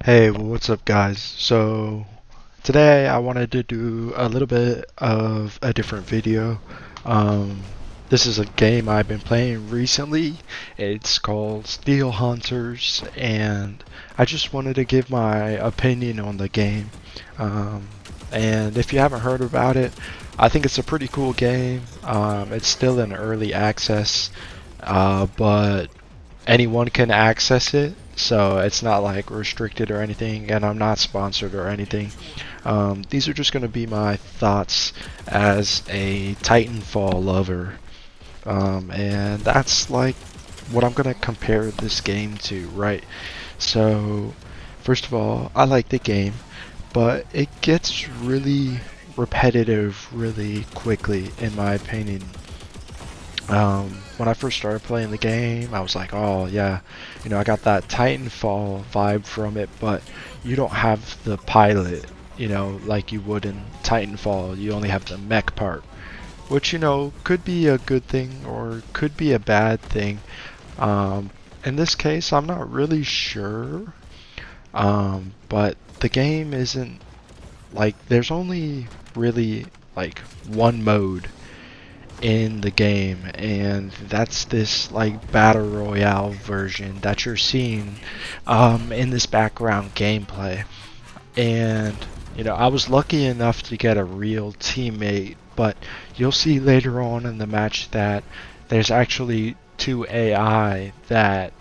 Hey, what's up, guys? So, today I wanted to do a little bit of a different video. Um, this is a game I've been playing recently. It's called Steel Hunters, and I just wanted to give my opinion on the game. Um, and if you haven't heard about it, I think it's a pretty cool game. It's still in early access, but anyone can access it, so it's not like restricted or anything, and I'm not sponsored or anything. These are just going to be my thoughts as a Titanfall lover, and that's like what I'm going to compare this game to, right? So, first of all, I like the game, but it gets really repetitive really quickly, in my opinion. When I first started playing the game, I was like, oh yeah, I got that Titanfall vibe from it, but you don't have the pilot, like you would in Titanfall. You only have the mech part, which, could be a good thing or could be a bad thing. Um, in this case, I'm not really sure, but the game isn't like, there's only really like one mode in the game, and that's this like battle royale version that you're seeing in this background gameplay. And I was lucky enough to get a real teammate, but you'll see later on in the match that there's actually two AI that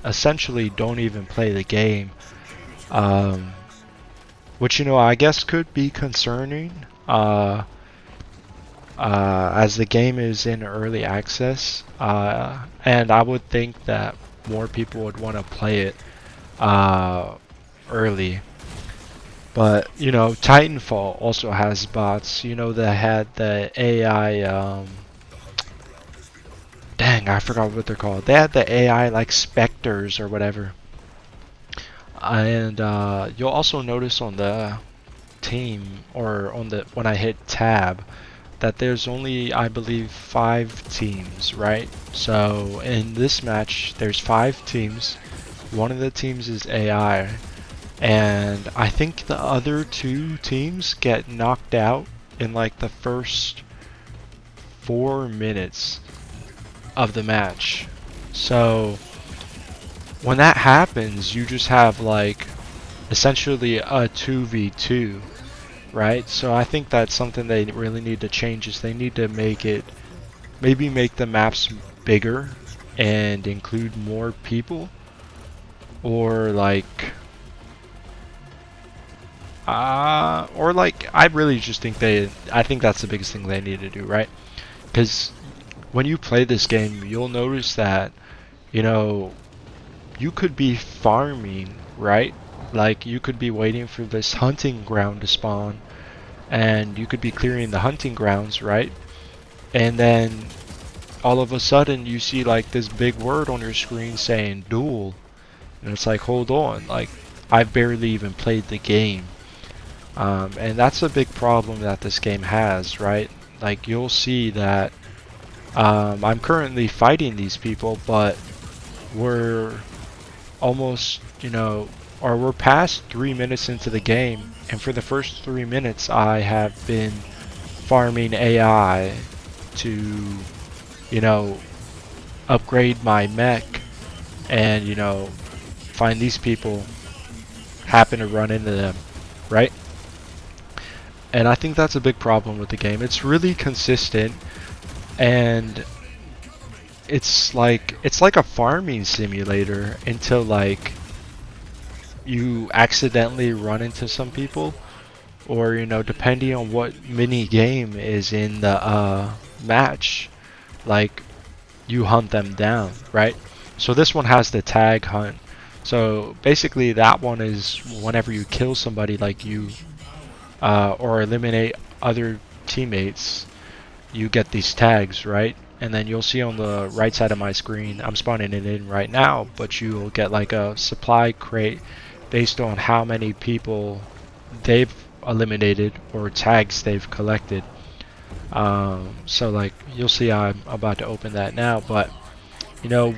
essentially don't even play the game, um, which I guess could be concerning. As the game is in early access, and I would think that more people would want to play it uh, early. But Titanfall also has bots. That had the AI. Dang, I forgot what they're called. They had the AI like specters or whatever. And you'll also notice on the team, or on the when I hit tab, that there's only, I believe, 5 teams, right? So in this match, there's 5 teams. One of the teams is AI, and I think the other 2 teams get knocked out in like the first 4 minutes of the match. So when that happens, you just have like essentially a 2v2, right? So I think that's something they really need to change, is they need to maybe make the maps bigger and include more people, or like I really just think I think that's the biggest thing they need to do, right? Because when you play this game, you'll notice that you know you could be farming, right? Like you could be waiting for this hunting ground to spawn, and you could be clearing the hunting grounds, right? And then all of a sudden you see like this big word on your screen saying duel, and it's like, hold on, like I've barely even played the game. And that's a big problem that this game has, right? Like you'll see that I'm currently fighting these people, but we're almost, or we're past 3 minutes into the game, and for the first 3 minutes I have been farming AI to, you know, upgrade my mech, and find these people, happen to run into them, right? And I think that's a big problem with the game. It's really consistent, and it's like a farming simulator until like you accidentally run into some people, or depending on what mini game is in the match, like you hunt them down, right? So this one has the tag hunt. So basically that one is whenever you kill somebody, like you or eliminate other teammates, you get these tags, right? And then you'll see on the right side of my screen, I'm spawning it in right now, but you'll get like a supply crate based on how many people they've eliminated or tags they've collected. So like you'll see, I'm about to open that now, but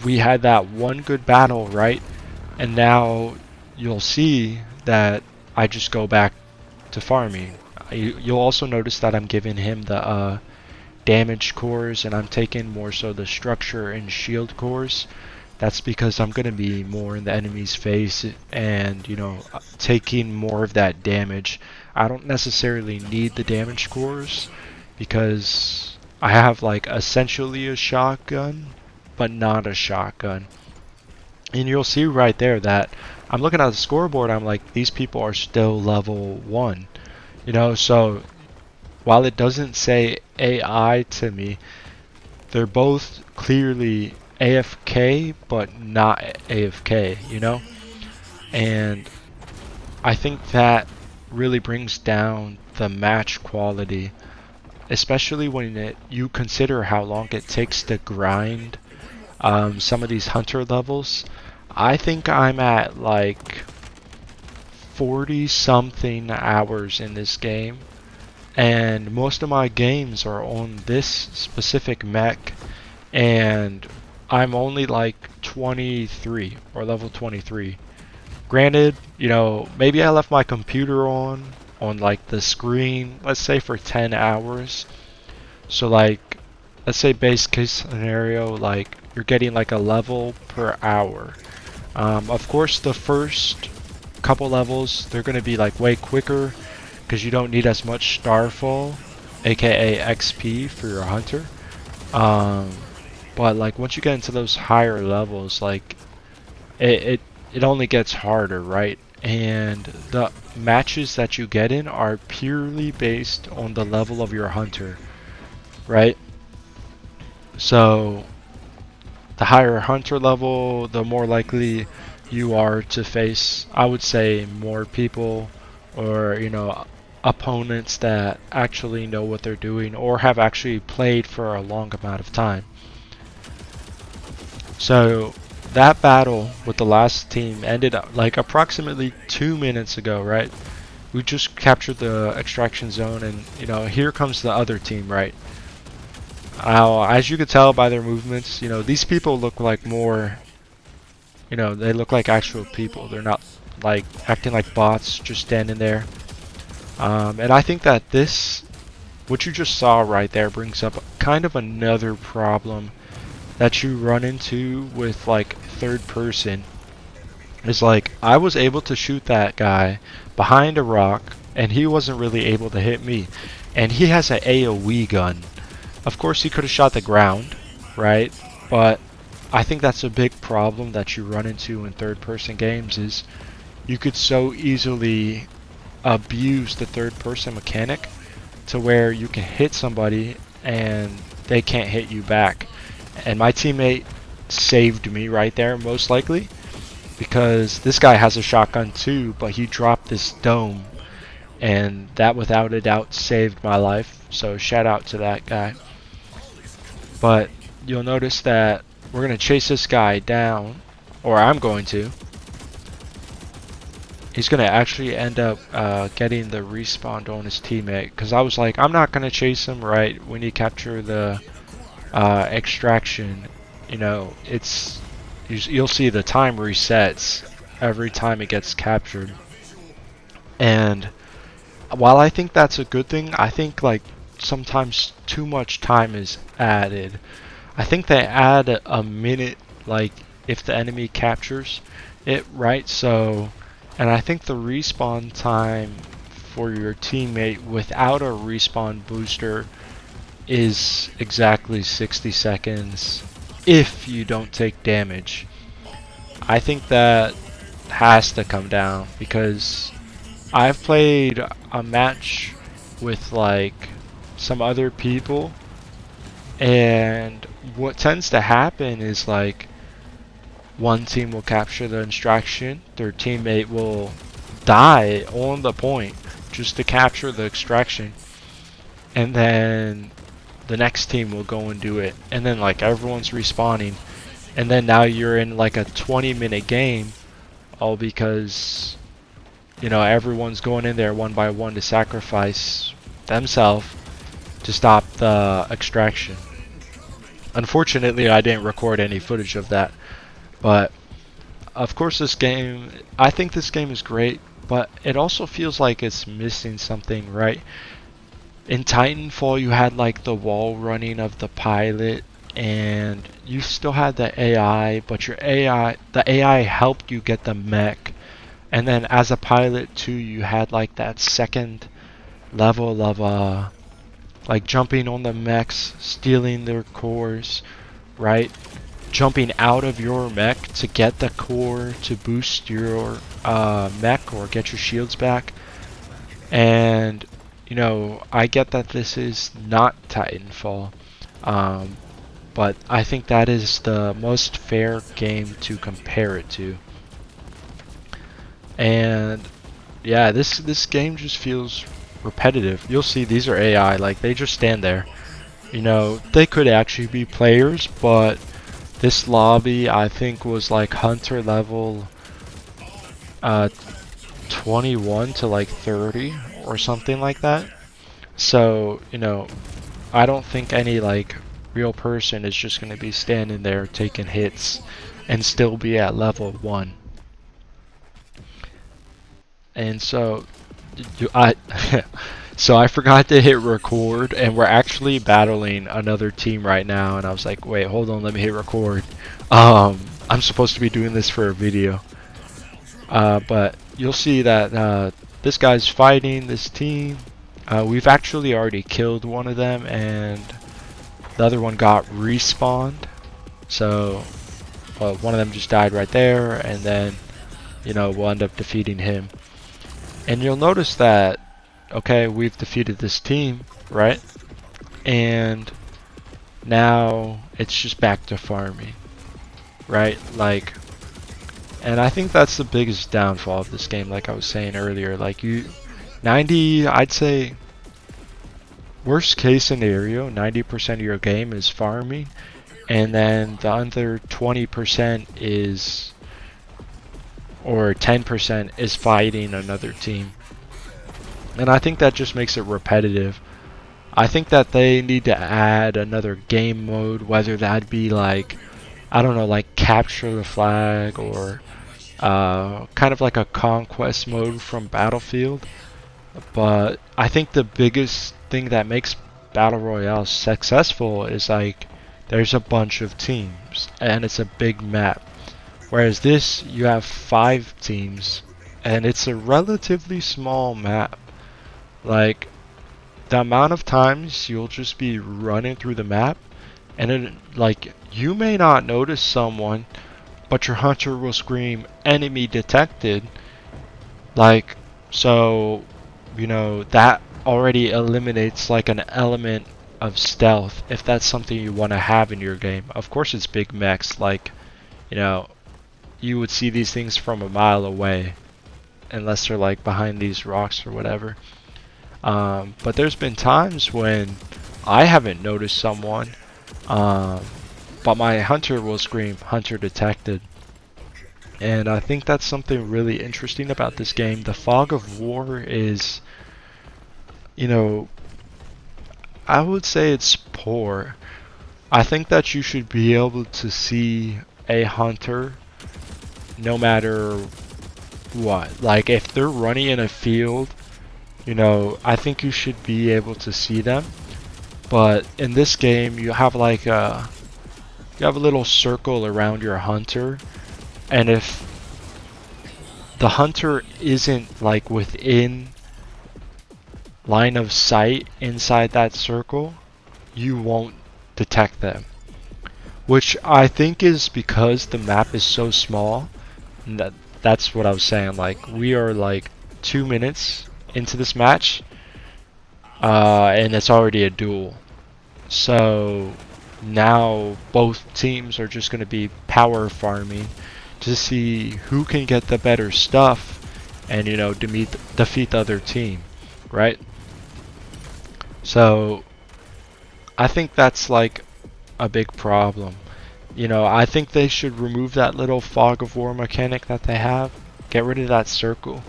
we had that one good battle, right? And now you'll see that I just go back to farming. You'll also notice that I'm giving him the damage cores, and I'm taking more so the structure and shield cores. That's because I'm going to be more in the enemy's face and, taking more of that damage. I don't necessarily need the damage cores because I have like essentially a shotgun, but not a shotgun. And you'll see right there that I'm looking at the scoreboard, I'm like, these people are still level 1. So while it doesn't say AI to me, they're both clearly AFK, but not AFK. And I think that really brings down the match quality, especially when you consider how long it takes to grind some of these hunter levels. I think I'm at like 40 something hours in this game, and most of my games are on this specific mech, and I'm only like 23 or level 23. Granted, maybe I left my computer on like the screen, let's say for 10 hours. So like, let's say base case scenario, like you're getting like a level per hour. Of course, the first couple levels, they're going to be like way quicker because you don't need as much starfall, aka XP for your hunter. Um, but like once you get into those higher levels, like it, it it only gets harder, right? And the matches that you get in are purely based on the level of your hunter, right? So the higher hunter level, the more likely you are to face, I would say, more people, or opponents that actually know what they're doing or have actually played for a long amount of time. So that battle with the last team ended up like approximately 2 minutes ago, right? We just captured the extraction zone, and here comes the other team, right? As you could tell by their movements, these people look like more, they look like actual people. They're not like acting like bots, just standing there. And I think that what you just saw right there, brings up kind of another problem that you run into with like third person. Is like, I was able to shoot that guy behind a rock, and he wasn't really able to hit me. And he has an AoE gun. Of course, he could have shot the ground, right? But I think that's a big problem that you run into in third-person games, is you could so easily abuse the third-person mechanic to where you can hit somebody and they can't hit you back. And my teammate saved me right there, most likely, because this guy has a shotgun too, but he dropped this dome, and that without a doubt saved my life. So shout out to that guy. But you'll notice that we're going to chase this guy down, or I'm going to. He's going to actually end up getting the respawn on his teammate, because I was like, I'm not going to chase him, right? When you capture the extraction, you'll see the time resets every time it gets captured. And while I think that's a good thing, I think like sometimes too much time is added. I think they add a minute, like if the enemy captures it, right? So, and I think the respawn time for your teammate without a respawn booster is exactly 60 seconds if you don't take damage. I think that has to come down, because I've played a match with like some other people, and what tends to happen is like one team will capture the extraction, their teammate will die on the point just to capture the extraction, and then the next team will go and do it, and then like everyone's respawning, and then now you're in like a 20-minute game, all because everyone's going in there one by one to sacrifice themselves to stop the extraction. Unfortunately, I didn't record any footage of that, but of course, I think this game is great, but it also feels like it's missing something, right? In Titanfall, you had like the wall running of the pilot, and you still had the AI, but the AI helped you get the mech. And then as a pilot too, you had like that second level of like jumping on the mechs, stealing their cores, right? Jumping out of your mech to get the core to boost your mech or get your shields back. And I get that this is not Titanfall, um, but I think that is the most fair game to compare it to. And yeah, this game just feels repetitive. You'll see these are AI, like they just stand there. They could actually be players, but this lobby I think was like hunter level uh, 21 to like 30 or something like that. So, I don't think any like real person is just going to be standing there taking hits and still be at level 1. And so I so I forgot to hit record, and we're actually battling another team right now, and I was like, wait, hold on, let me hit record. I'm supposed to be doing this for a video. But you'll see that this guy's fighting this team. We've actually already killed one of them, and the other one got respawned. So one of them just died right there, and then we'll end up defeating him. And you'll notice that, okay, we've defeated this team, right? And now it's just back to farming, right? Like, and I think that's the biggest downfall of this game, like I was saying earlier. Like 90, I'd say, worst case scenario, 90% of your game is farming, and then the other 20% is, or 10% is fighting another team. And I think that just makes it repetitive. I think that they need to add another game mode, whether that be like, I don't know, like capture the flag, or kind of like a conquest mode from Battlefield. But I think the biggest thing that makes Battle Royale successful is like there's a bunch of teams and it's a big map. Whereas this, you have 5 teams and it's a relatively small map. Like, the amount of times you'll just be running through the map, and like, you may not notice someone, but your hunter will scream enemy detected. Like, so that already eliminates like an element of stealth, if that's something you want to have in your game. Of course it's big mechs, like, you would see these things from a mile away unless they're like behind these rocks or whatever. But there's been times when I haven't noticed someone, but my hunter will scream hunter detected. And I think that's something really interesting about this game. The fog of war is, I would say it's poor. I think that you should be able to see a hunter no matter what. Like, if they're running in a field, I think you should be able to see them. But in this game, you have like a little circle around your hunter, and if the hunter isn't like within line of sight inside that circle, you won't detect them. Which I think is because the map is so small. That's what I was saying. Like, we are like 2 minutes into this match, and it's already a duel. So now both teams are just going to be power farming to see who can get the better stuff and defeat the other team, right? So I think that's like a big problem. I think they should remove that little fog of war mechanic that they have. Get rid of that circle.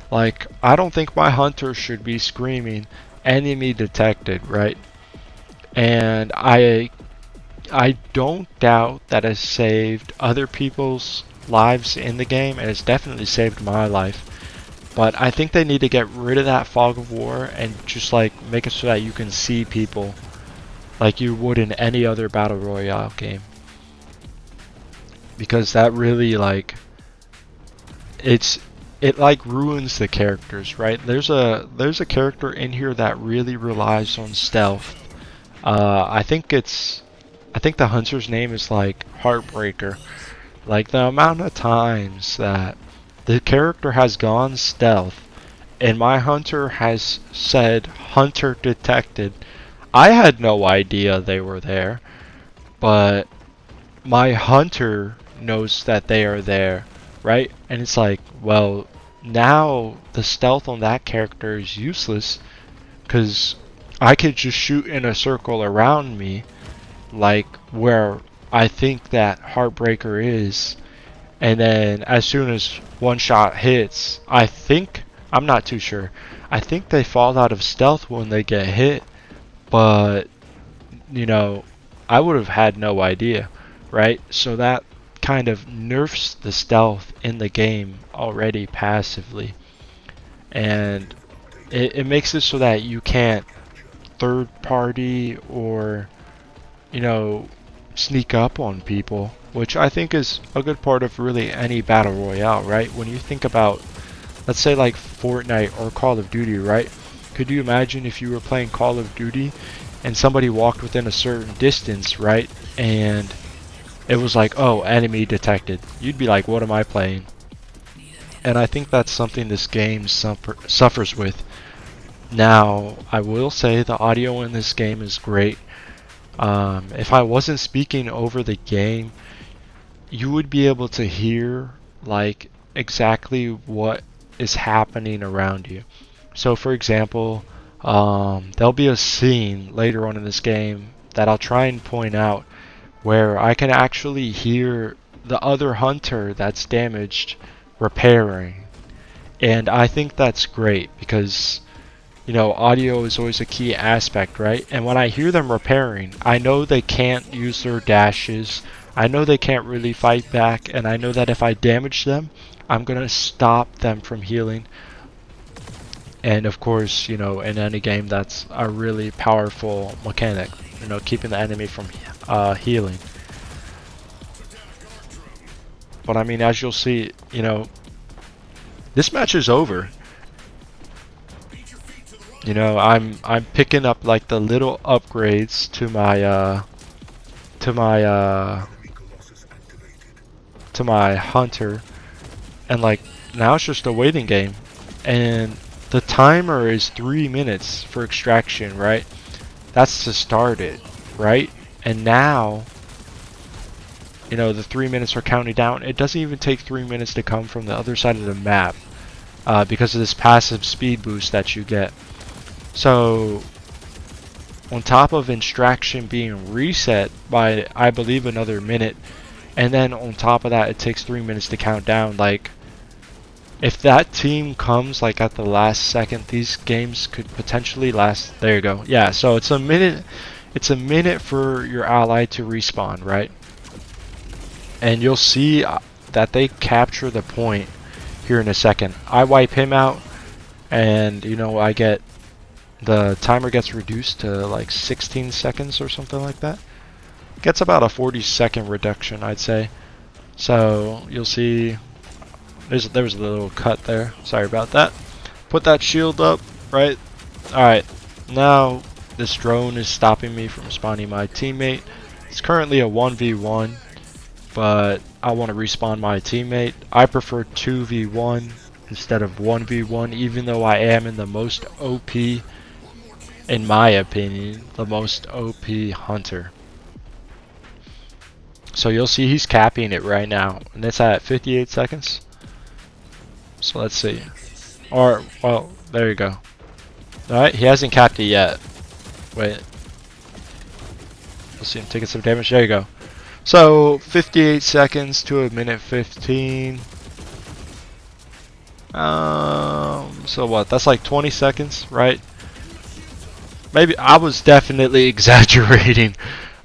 Like, I don't think my hunter should be screaming enemy detected, right? And I don't doubt that has saved other people's lives in the game, and it's definitely saved my life. But I think they need to get rid of that fog of war and just like make it so that you can see people like you would in any other battle royale game. Because that really like it like ruins the characters, right? There's a character in here that really relies on stealth. I think the hunter's name is like Heartbreaker. Like the amount of times that the character has gone stealth and my hunter has said hunter detected. I had no idea they were there, but my hunter knows that they are there, right? And it's like, well, now the stealth on that character is useless because I could just shoot in a circle around me, like where I think that Heartbreaker is, and then as soon as one shot hits, I'm not too sure. I think they fall out of stealth when they get hit, but you know, I would have had no idea, right? So that kind of nerfs the stealth in the game already passively, and it makes it so that you can't third party or, you know, sneak up on people, which I think is a good part of really any battle royale, right? When you think about, let's say like Fortnite or Call of Duty, right? Could you imagine if you were playing Call of Duty and somebody walked within a certain distance, right? And it was like, oh, enemy detected. You'd be like, what am I playing? And I think that's something this game suffers with. Now, I will say the audio in this game is great. If I wasn't speaking over the game, you would be able to hear like exactly what is happening around you. So for example, there'll be a scene later on in this game that I'll try and point out where I can actually hear the other hunter that's damaged repairing. And I think that's great because, you know, audio is always a key aspect, right? And when I hear them repairing, I know they can't use their dashes. I know they can't really fight back, and I know that if I damage them, I'm gonna stop them from healing. And of course, you know, in any game, that's a really powerful mechanic, you know, keeping the enemy from healing. But I mean, as you'll see, you know, this match is over. You know, I'm picking up like the little upgrades to my to my to my hunter, and like now it's just a waiting game, and the timer is 3 minutes for extraction, right? That's to start it, right? And now, you know, the 3 minutes are counting down. It doesn't even take 3 minutes to come from the other side of the map because of this passive speed boost that you get. So on top of extraction being reset by, I believe, another minute, and then on top of that it takes 3 minutes to count down, like if that team comes like at the last second, these games could potentially last. There you go. Yeah, so it's a minute for your ally to respawn, right? And you'll see that they capture the point here in a second. I wipe him out, and you know, I get the timer gets reduced to like 16 seconds or something like that. Gets about a 40-second reduction, I'd say. So you'll see there was a little cut there. Sorry about that. Put that shield up, right? Alright, now this drone is stopping me from spawning my teammate. It's currently a 1v1, but I want to respawn my teammate. I prefer 2v1 instead of 1v1, even though I am in the most OP, in my opinion, the most OP hunter. So you'll see he's capping it right now, and it's at 58 seconds. So let's see. Or, well, there you go. Alright, he hasn't capped it yet. Wait. Let's see him taking some damage. There you go. So, 58 seconds to a minute 15. So what? That's like 20 seconds, right? Maybe I was definitely exaggerating,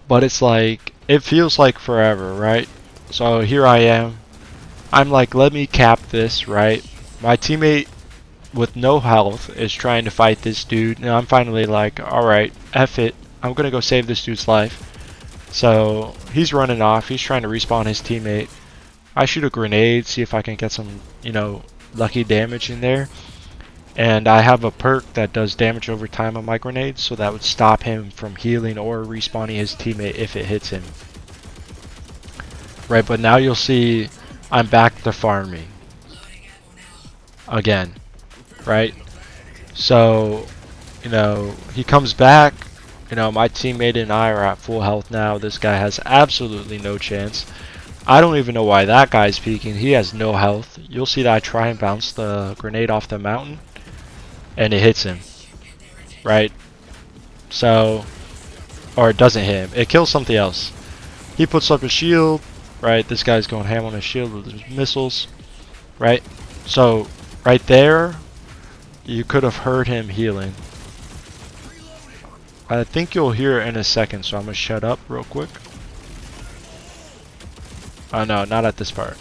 but it's like, it feels like forever, right? So here I am. I'm like, let me cap this, right? My teammate with no health is trying to fight this dude, and I'm finally like, alright, F it. I'm gonna go save this dude's life. So he's running off. He's trying to respawn his teammate. I shoot a grenade, see if I can get some, lucky damage in there. And I have a perk that does damage over time on my grenades, so that would stop him from healing or respawning his teammate if it hits him. Right, but now you'll see I'm back to farming again, right? So, he comes back. My teammate and I are at full health now. This guy has absolutely no chance. I don't even know why that guy's peeking. He has no health. You'll see that I try and bounce the grenade off the mountain, and it hits him, right? So, or it doesn't hit him. It kills something else. He puts up a shield, right? This guy's going ham on his shield with his missiles, right? So, right there, you could have heard him healing. I think you'll hear it in a second, so I'm going to shut up real quick. Oh no, not at this part.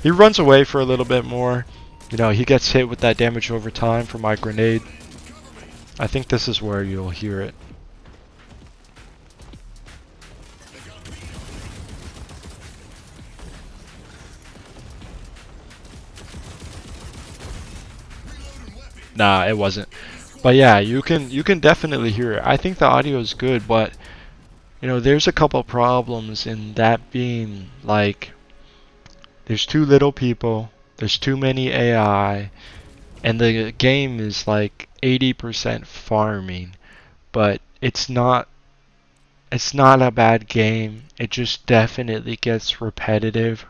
He runs away for a little bit more. He gets hit with that damage over time from my grenade. I think this is where you'll hear it. Nah, it wasn't. But yeah, you can definitely hear it. I think the audio is good, but there's a couple problems in that being like there's too little people, there's too many AI, and the game is like 80% farming, but it's not a bad game. It just definitely gets repetitive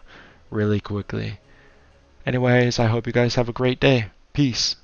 really quickly. Anyways, I hope you guys have a great day. Peace.